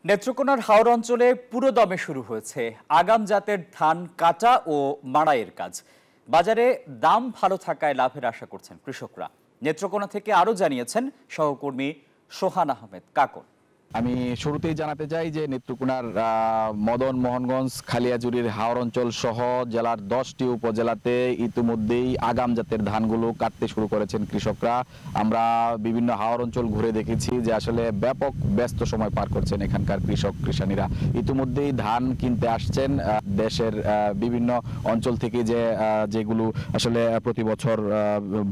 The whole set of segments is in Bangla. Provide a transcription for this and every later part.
নেত্রকোনার হাওর অঞ্চলে পুরোদমে শুরু হয়েছে আগাম জাতের ধান কাটা ও মাড়াইয়ের কাজ। বাজারে দাম ভালো থাকায় লাভের আশা করছেন কৃষকরা। নেত্রকোনা থেকে আরো জানিয়েছেন সহকর্মী সোহান আহমেদ কাকন। আমি শুরুতেই জানাতে চাই যে নেত্রকোনার মদন মোহনগঞ্জ খালিয়াজুড়ির হাওর অঞ্চল সহ জেলার 10টি উপজেলাতে ইতিমধ্যেই আগাম জাতের ধানগুলো কাটতে শুরু করেছেন কৃষকরা। আমরা বিভিন্ন হাওর অঞ্চল ঘুরে দেখেছি যে আসলে ব্যাপক ব্যস্ত সময় পার করছেন এখানকার কৃষক কৃষানীরা। ইতিমধ্যেই ধান কিনতে আসছেন দেশের বিভিন্ন অঞ্চল থেকে, যেগুলো আসলে প্রতি বছর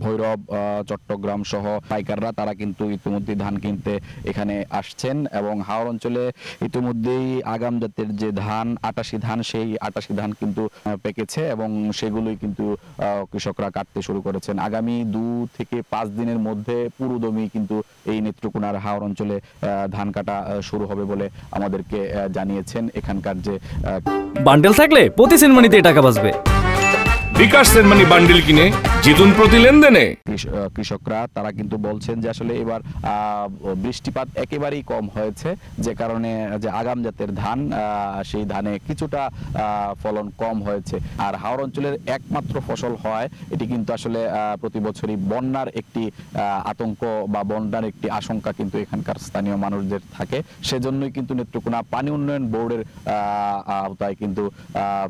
ভৈরব, চট্টগ্রাম সহ পাইকাররা তারা কিন্তু ইতিমধ্যেই ধান কিনতে এখানে আসছেন এবং হাওর অঞ্চলে ইতিমধ্যেই আগাম জাতের যে ধান 88 ধান, সেই 88 ধান কিন্তু পেকেছে এবং সেগুলোই কিন্তু কৃষকরা কাটতে শুরু করেছেন। আগামী 2 থেকে 5 দিনের মধ্যে পুরোদমে কিন্তু এই নেত্রকোনার হাওর অঞ্চলে ধান কাটা শুরু হবে বলে আমাদেরকে জানিয়েছেন এখানকার যে বান্ডেল থাকলে প্রতি সেনমানিতে টাকা বাঁচবে। বিকাশ সেনমানি বান্ডেল কিনে জিতুন প্রতি লেনদেনে। কৃষকরা তারা কিন্তু বলছেন যে আসলে এবার বৃষ্টিপাত একেবারেই কম হয়েছে, যে কারণে যে আগাম জাতের ধান সেই ধানে কিছুটা ফলন কম হয়েছে। আর হাওর অঞ্চলের একমাত্র ফসল হয় এটি কিন্তু আসলে প্রতি বছরই বন্যার একটি আতঙ্ক বা বন্যার একটি আশঙ্কা কিন্তু এখানকার স্থানীয় মানুষদের থাকে। সেজন্যই কিন্তু নেত্রকোনা পানি উন্নয়ন বোর্ডের আওতায় কিন্তু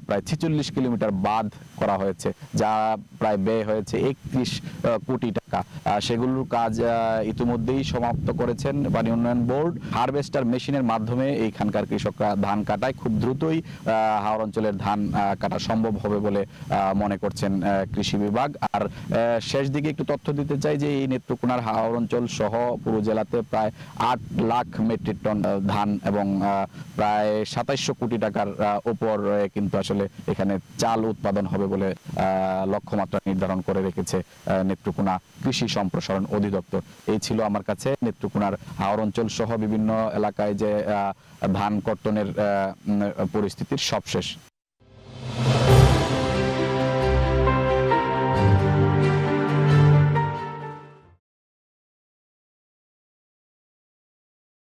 প্রায় 46 কিলোমিটার বাঁধ করা হয়েছে, যা প্রায় ব্যয় হয়েছে 31 কোটি টাকা। সেগুলোর কাজ ইতিমধ্যেই সমাপ্ত করেছেন পানি উন্নয়ন বোর্ড। হারভেস্টার মেশিনের মাধ্যমে এইখানকার কৃষকরা ধান কাটায় খুব দ্রুতই হাওর অঞ্চলের ধান কাটা সম্ভব হবে বলে মনে করছেন কৃষি বিভাগ। আর শেষ দিকে একটু তথ্য দিতে চাই যে এই নেত্রকোনার হাওর অঞ্চল সহ পুরো জেলাতে প্রায় 8 লাখ মেট্রিক টন ধান এবং প্রায় 2700 কোটি টাকার উপর কিন্তু আসলে এখানে চাল উৎপাদন হবে বলে লক্ষ্যমাত্রা নির্ধারণ করে রেখেছে নেত্রকোনা কৃষি সম্প্রসারণ অধিদপ্তর। এই ছিল আমার কাছে নেত্রকোনার হাওর অঞ্চল সহ বিভিন্ন এলাকায় যে ধান কর্তনের পরিস্থিতির সবশেষ।